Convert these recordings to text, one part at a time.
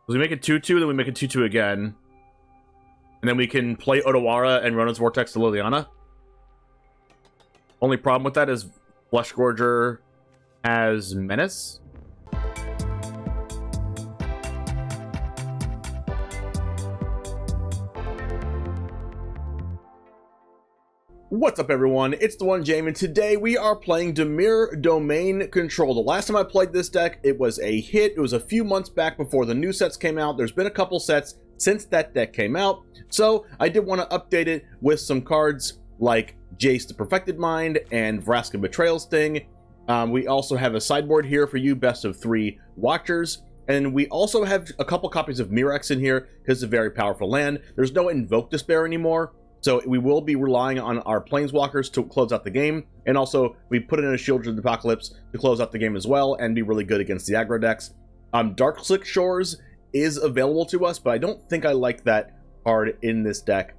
We make it 2-2, then we make it 2-2 again. And then we can play Otawara and Rona's Vortex to Liliana. Only problem with that is Flesh Gorger has Menace. What's up, everyone? It's TheOneJame, and today we are playing Dimir Domain Control. The last time I played this deck, it was a hit. It was a few months back before the new sets came out. There's been a couple sets since that deck came out, so I did want to update it with some cards like Jace the Perfected Mind and Vraska Betrayal Sting. We also have a sideboard here for you, best of 3 Watchers. And we also have a couple copies of Mirrex in here because it's a very powerful land. There's no Invoke Despair anymore, so we will be relying on our Planeswalkers to close out the game. And also, we put in a Sheoldred Apocalypse to close out the game as well and be really good against the aggro decks. Darkslick Shores is available to us, but I don't think I like that card in this deck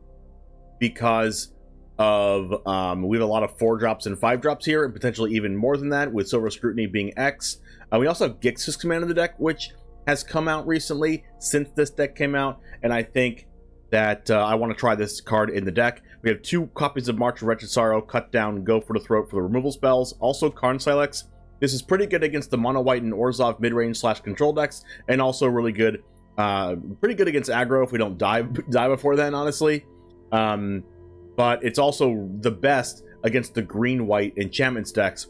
because of we have a lot of 4-drops and 5-drops here, and potentially even more than that, with Silver Scrutiny being X. We also have Gix's Command in the deck, which has come out recently since this deck came out, and I think that I want to try this card in the deck. We have 2 copies of March of Wretched Sorrow, Cut Down, Go for the Throat for the removal spells. Also Karn Sylex. This is pretty good against the Mono White and Orzhov mid-range / control decks, and also really good, pretty good against aggro if we don't die before then, honestly. But it's also the best against the green-white enchantments decks.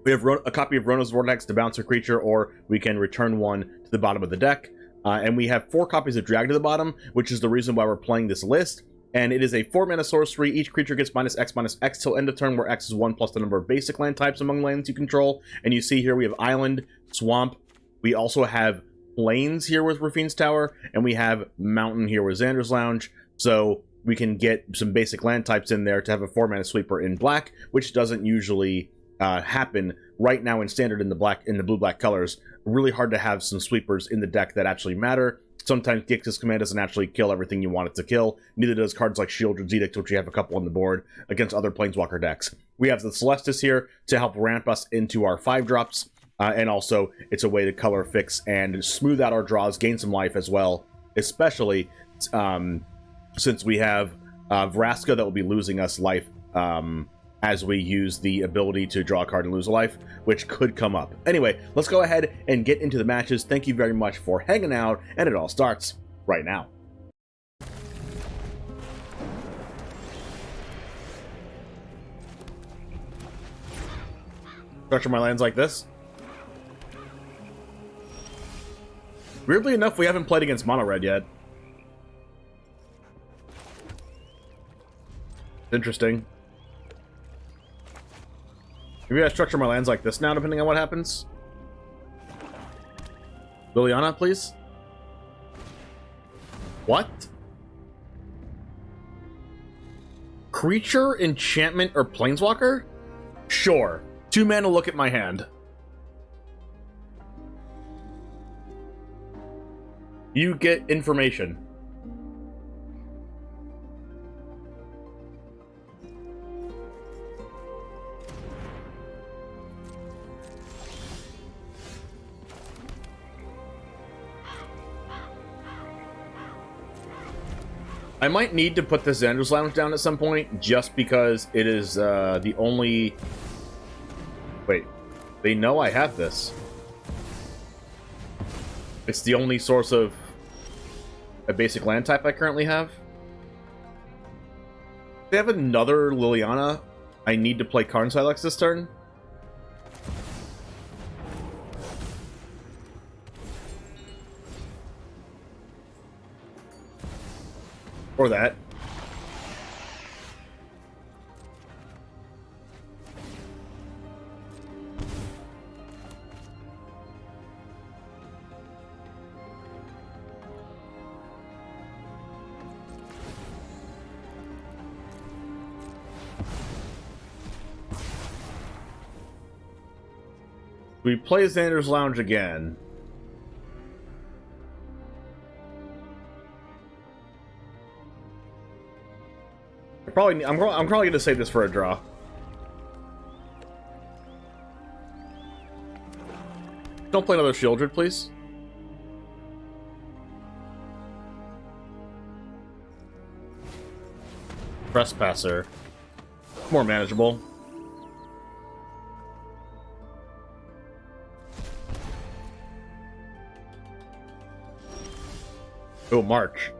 We have a copy of Rona's Vortex to bounce a creature, or we can return one to the bottom of the deck. And we have 4 copies of Drag to the bottom, which is the reason why we're playing this list. And it is a 4-mana sorcery. Each creature gets -X/-X till end of turn, where X is 1 plus the number of basic land types among lands you control. And you see here we have Island, Swamp. We also have Plains here with Raffine's Tower, and we have Mountain here with Xander's Lounge. So we can get some basic land types in there to have a 4-mana sweeper in black, which doesn't usually happen right now in standard in the blue-black colors. Really hard to have some sweepers in the deck that actually matter. Sometimes Gix's Command doesn't actually kill everything you want it to kill. Neither does cards like Sheoldred's Edict, which we have a couple on the board against other Planeswalker decks. We have the Celestus here to help ramp us into our 5-drops, and also it's a way to color fix and smooth out our draws, gain some life as well, especially since we have Vraska that will be losing us life as we use the ability to draw a card and lose a life, which could come up. Anyway, let's go ahead and get into the matches. Thank you very much for hanging out, and it all starts right now. Structure my lands like this. Weirdly enough, we haven't played against Mono Red yet. Interesting. Maybe I structure my lands like this now, depending on what happens. Liliana, please. What? Creature, enchantment, or planeswalker? Sure. 2 mana, look at my hand. You get information. I might need to put the Xander's Lounge down at some point, just because it is the only... Wait, they know I have this. It's the only source of a basic land type I currently have. If they have another Liliana, I need to play Karn Sylex this turn. Or that. We play Xander's Lounge again. I'm probably gonna save this for a draw. Don't play another Sheoldred, please. Trespasser. More manageable. Oh, March.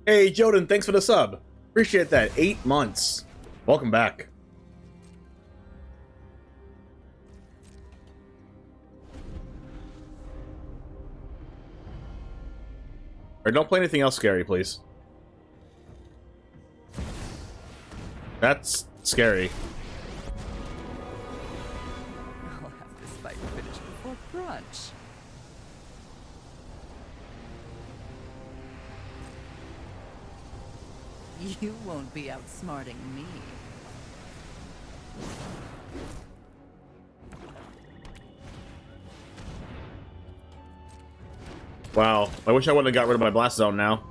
Hey, Joden, thanks for the sub. Appreciate that. 8 months. Welcome back. Alright, don't play anything else scary, please. That's scary. I'll have this fight finished before brunch. You won't be outsmarting me. Wow, I wish I wouldn't have got rid of my blast zone now.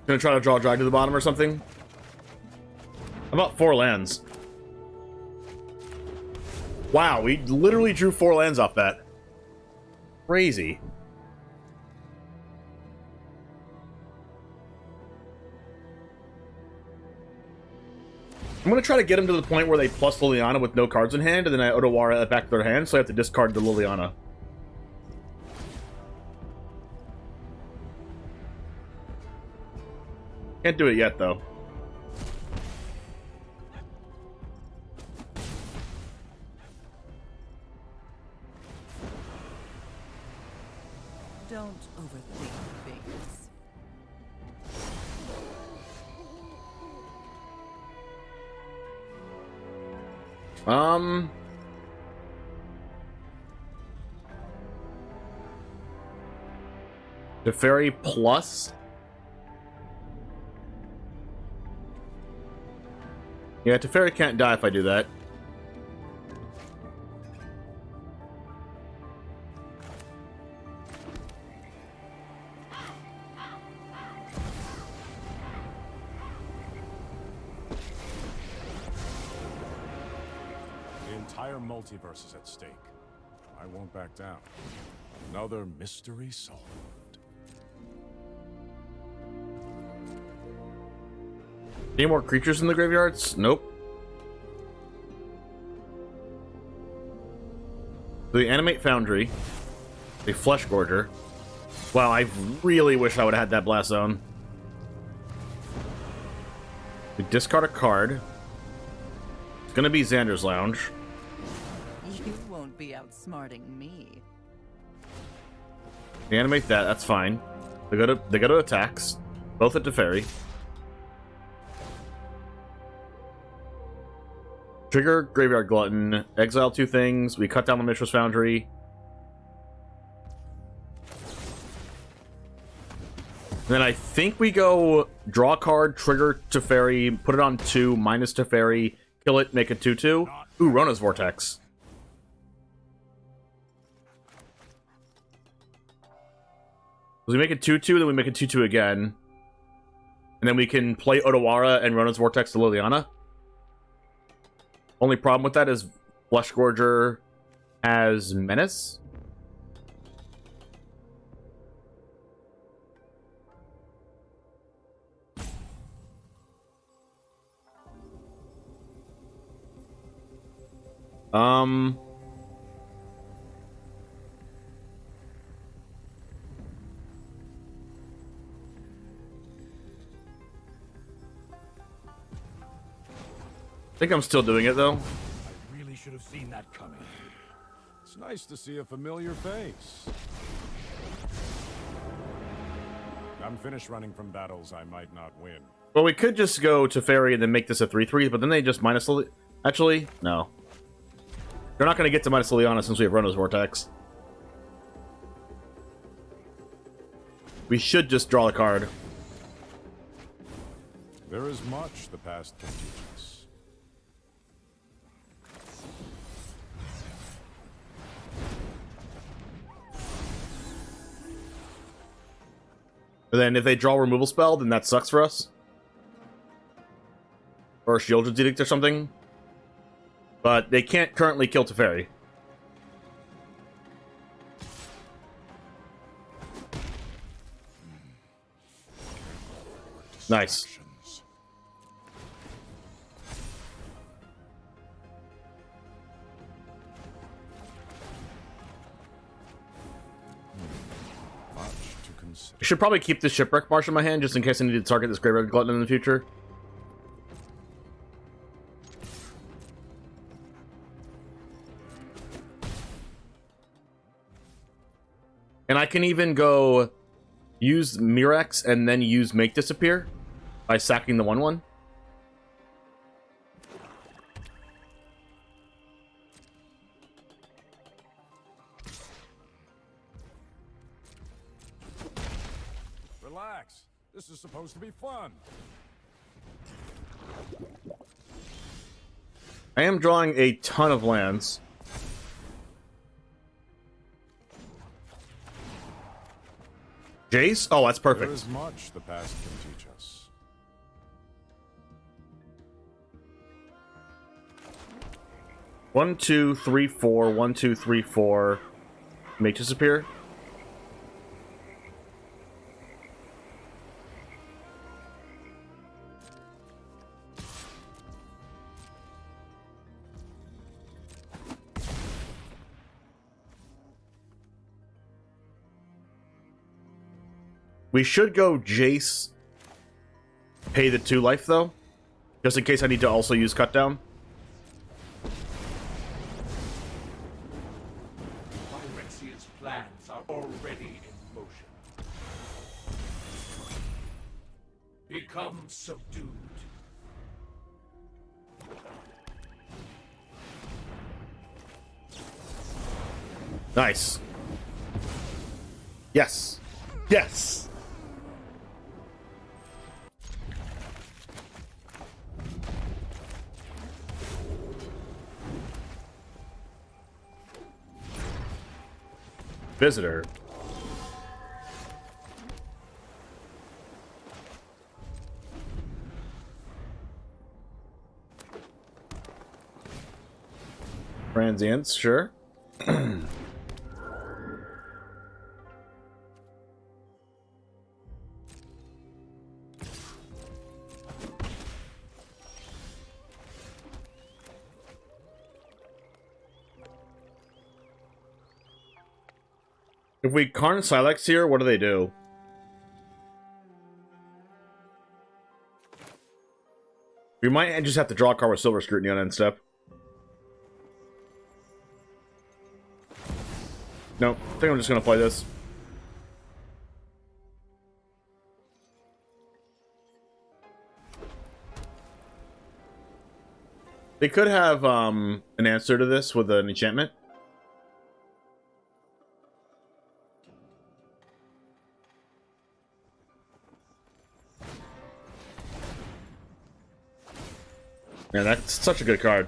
Gonna try to draw a drag to the bottom or something? About 4 lands. Wow, we literally drew 4 lands off that. Crazy. I'm gonna try to get them to the point where they plus Liliana with no cards in hand, and then I Otawara it back to their hand, so I have to discard the Liliana. Can't do it yet, though. Don't overthink things. Teferi plus? Yeah, Teferi can't die if I do that. Multiverse is at stake. I won't back down. Another mystery solved. Any more creatures in the graveyards? Nope. So the Animate Foundry, a Flesh Gorger. Wow, I really wish I would have had that Blast Zone. We discard a card. It's gonna be Xander's Lounge. You won't be outsmarting me. We animate that, that's fine. They go to attacks. Both at Teferi. Trigger Graveyard Glutton. Exile 2 things. We cut down the Mishra's Foundry. And then I think we go draw a card, trigger Teferi, put it on 2, minus Teferi, kill it, make it 2/2. Ooh, Rona's Vortex. We make it 2/2, then we make it 2/2 again. And then we can play Otawara and Rona's Vortex to Liliana. Only problem with that is Flesh Gorger has Menace. I think I'm still doing it, though. I really should have seen that coming. It's nice to see a familiar face. I'm finished running from battles I might not win. Well, we could just go to Teferi and then make this a 3/3, but then they just minus... Actually, no. They're not going to get to Midas Liliana since we have Rona's Vortex. We should just draw a card. There is much the past can teach us. But then if they draw a removal spell, then that sucks for us. Or a Sheoldred Edict or something. But they can't currently kill Teferi. Nice. I should probably keep the Shipwreck Marsh in my hand just in case I need to target this Graveyard Glutton in the future. And I can even go use Mirrex and then use Make Disappear by sacking the 1/1. Relax. This is supposed to be fun. I am drawing a ton of lands. Jace? Oh, that's perfect. There is much the past can teach us. One, two, three, four. 1, 2, 3, 4. Make Disappear. We should go Jace, pay the 2 life, though. Just in case I need to also use Cut Down. Phyrexian's plans are already in motion. Become subdued. Nice. Yes. Yes. Visitor. Transients, sure. If we Karn Sylex here, what do they do? We might just have to draw a card with Silver Scrutiny on end step. Nope, I think I'm just gonna play this. They could have an answer to this with an enchantment. Yeah, that's such a good card.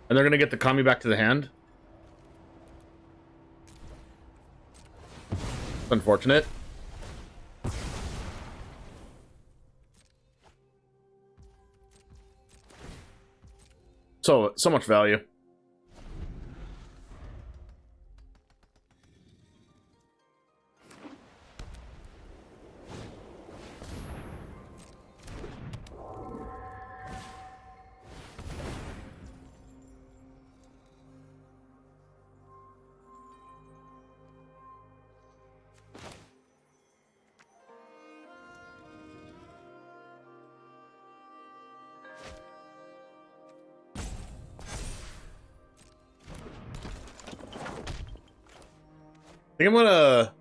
And they're gonna get the Kami back to the hand. Unfortunate. So much value. think I'm gonna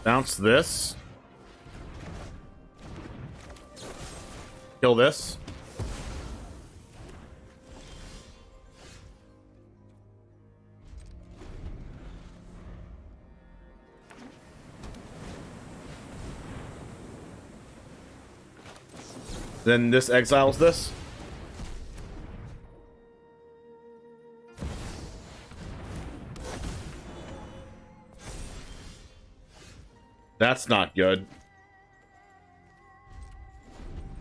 bounce this. Kill this. Then this exiles this. That's not good.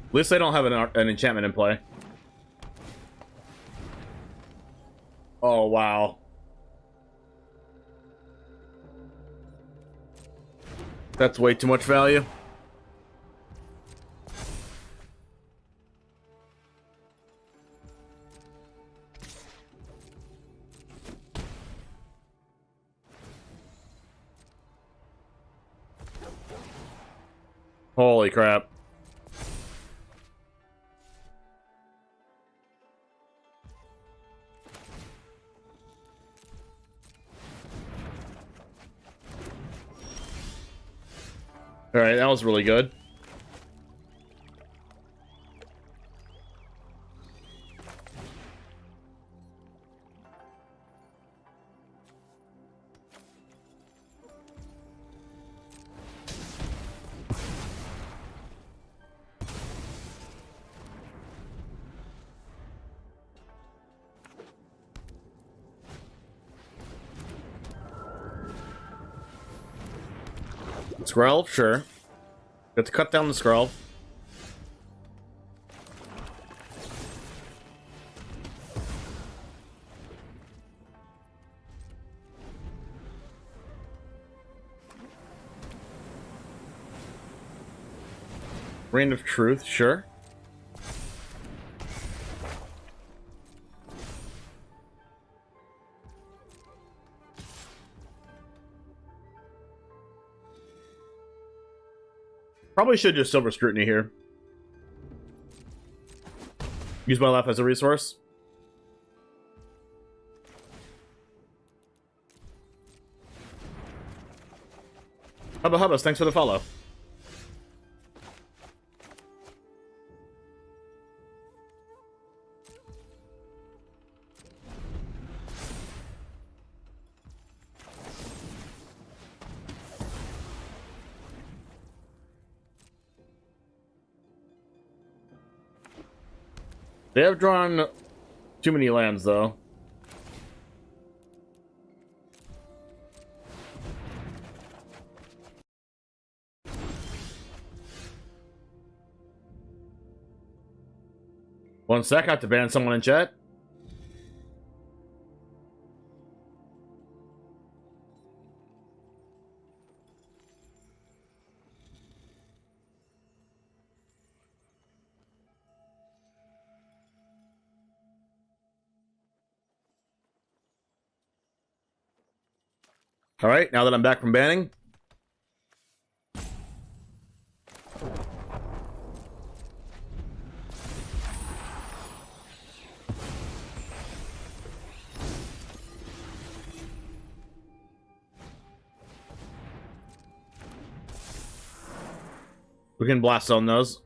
At least I don't have an enchantment in play. Oh, wow. That's way too much value. Holy crap. Alright, that was really good. Scroll, sure. Got to cut down the scroll. Reign of Truth, sure. Probably should do Silver Scrutiny here. Use my life as a resource. Hubba Hubbas, thanks for the follow. They have drawn too many lands, though. One sec, I have to ban someone in chat. All right, now that I'm back from banning. We can blast on those.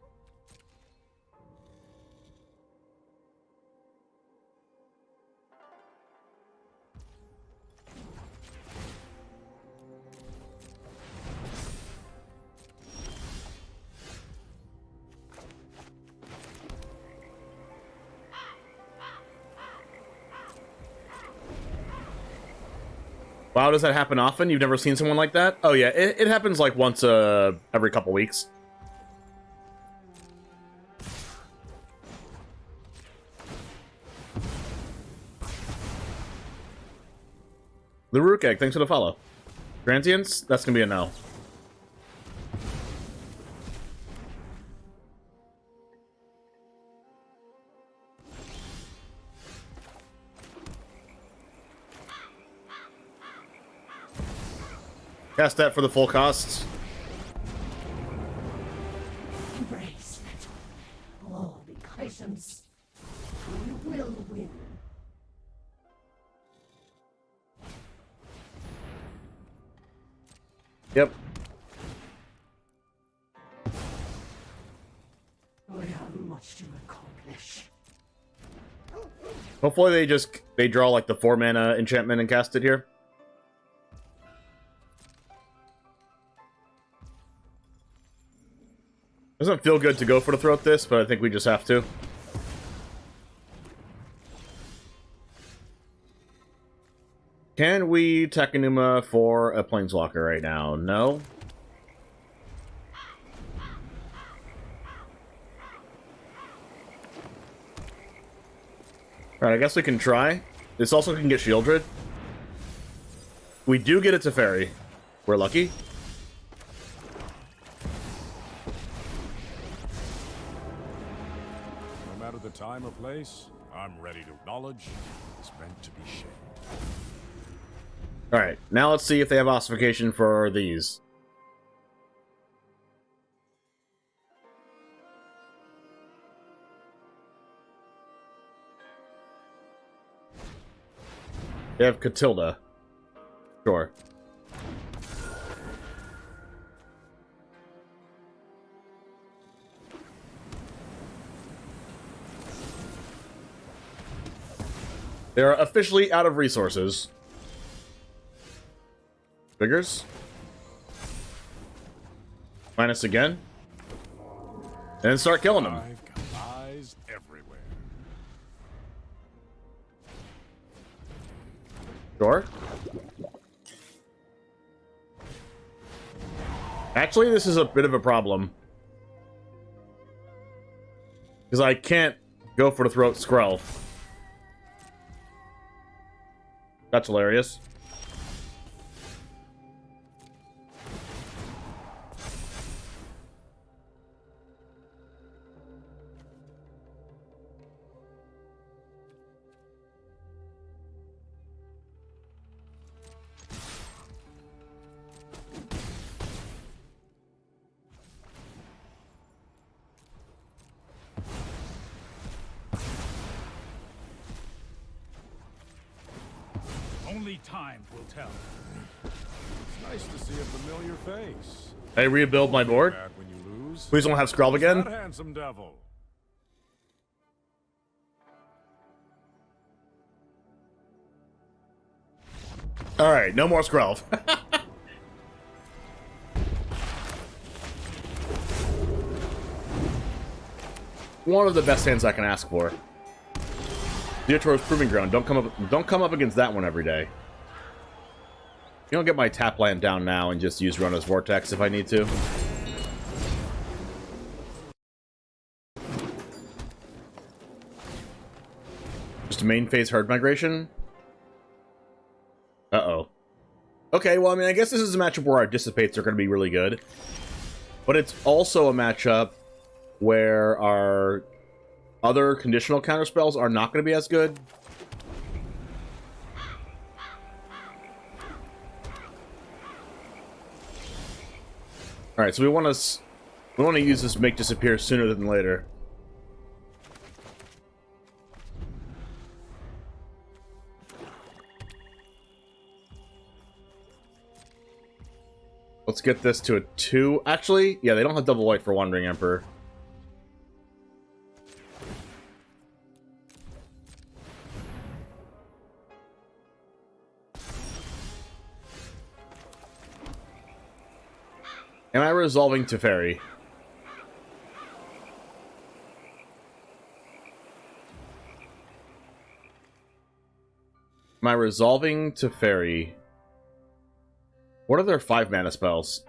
Wow, does that happen often? You've never seen someone like that? Oh yeah, it happens like once every couple weeks. The Rook Egg, thanks for the follow. Transients? That's gonna be a no. Cast that for the full costs. Embrace it. All because we will win. Yep. We have much to accomplish. Hopefully they draw like the 4 mana enchantment and cast it here. Doesn't feel good to go for the throat this, but I think we just have to. Can we Takenuma for a Planeswalker right now? No. Alright, I guess we can try. This also can get Sheoldred. We do get a Teferi. We're lucky. No matter the time or place, I'm ready to acknowledge it's meant to be shared. Alright, now let's see if they have ossification for these. They have Catilda. Sure. They're officially out of resources. Triggers. Minus again. And start killing them. I've got eyes everywhere. Sure. Actually, this is a bit of a problem. Because I can't go for the throat Skrull. That's hilarious. Only time will tell. It's nice to see a familiar face. I rebuild my board. Bad when you lose. Please don't have Skrull again. That handsome devil. Alright, no more Skrull. One of the best hands I can ask for. Theotor's Proving Ground. Don't come up against that one every day. You don't get my tap land down now and just use Rona's Vortex if I need to. Just a main phase herd migration. Uh-oh. Okay, well, I mean, I guess this is a matchup where our Dissipates are going to be really good. But it's also a matchup where our other conditional counterspells are not going to be as good. Alright, so we want to use this Make Disappear sooner than later. Let's get this to a 2. Actually, yeah, they don't have double white for Wandering Emperor. Am I resolving Teferi? Am I resolving Teferi? What are their 5 mana spells?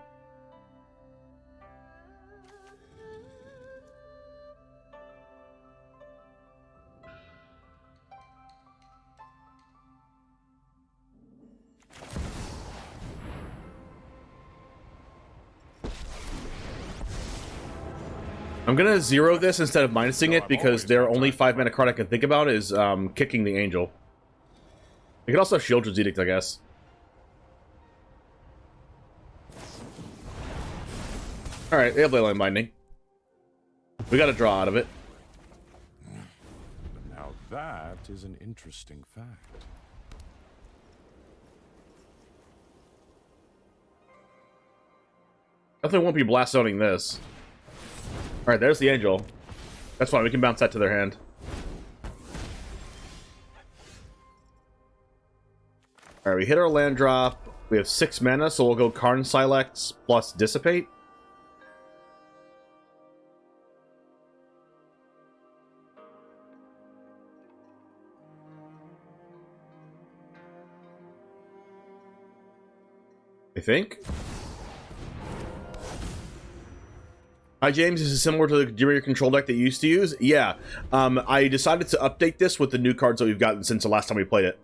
I'm gonna zero this instead of minusing it because their only 5 mana card I can think about is kicking the angel. They could also have Sheoldred's Edict, I guess. Alright, they have Leyline Binding. We got a draw out of it. Now that is an interesting fact. Definitely won't be blast zoning this. Alright, there's the angel. That's fine, we can bounce that to their hand. Alright, we hit our land drop. We have 6 mana, so we'll go Karn Sylex plus Dissipate. I think. Hi James, this is similar to the Dimir control deck that you used to use. Yeah, I decided to update this with the new cards that we've gotten since the last time we played it.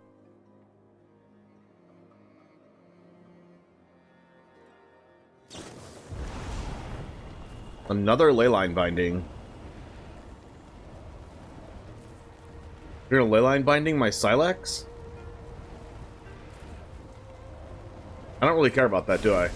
Another Leyline Binding. You're gonna Leyline Binding my Sylex? I don't really care about that, do I?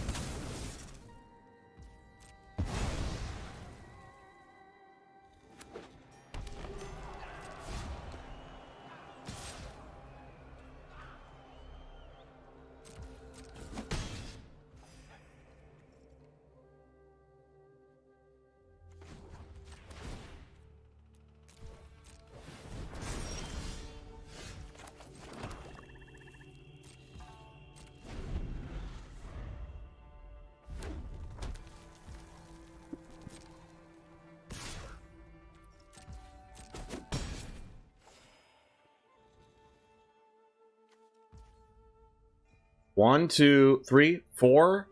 One, two, three, 4,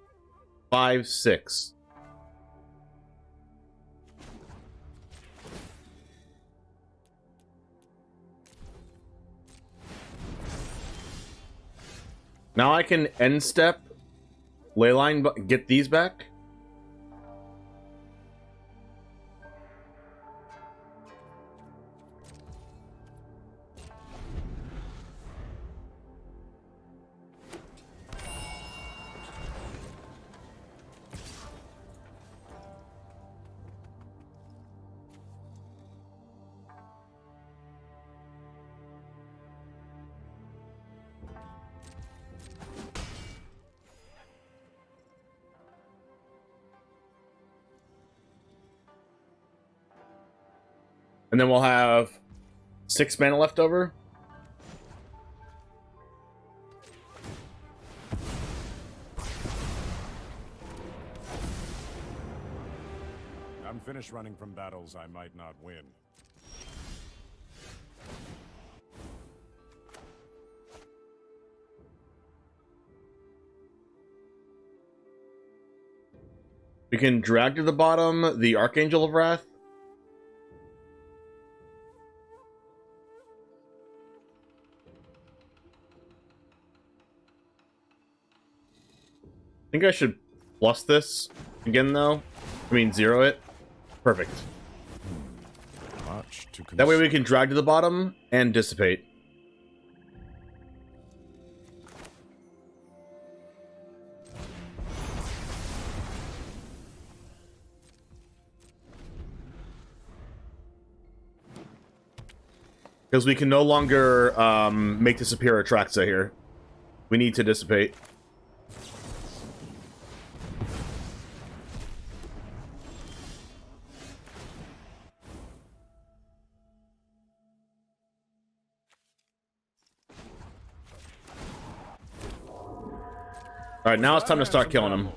5, 6. Now I can end step, Leyline, get these back. And then we'll have 6 mana left over. I'm finished running from battles I might not win. We can drag to the bottom the Archangel of Wrath. I think I should plus this again, though. I mean, 0 it. Perfect. Much to That way we can drag to the bottom and dissipate. Because we can no longer make disappear Atraxa here. We need to dissipate. Alright, now it's time to start killing him.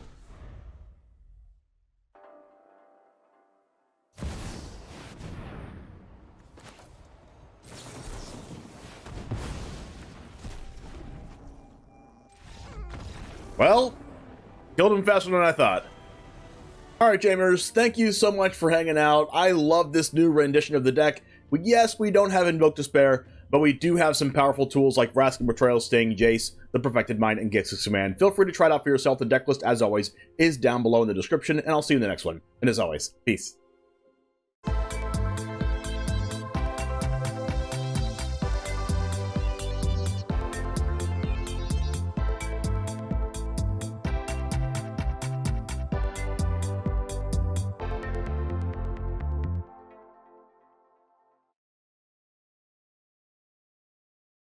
Well, killed him faster than I thought. Alright, Jamers, thank you so much for hanging out. I love this new rendition of the deck. Yes, we don't have Invoke Despair, but we do have some powerful tools like Vraska, Betrayal, Sting, Jace, the Perfected Mind, and Gix's Command. Feel free to try it out for yourself. The deck list, as always, is down below in the description, and I'll see you in the next one. And as always, peace.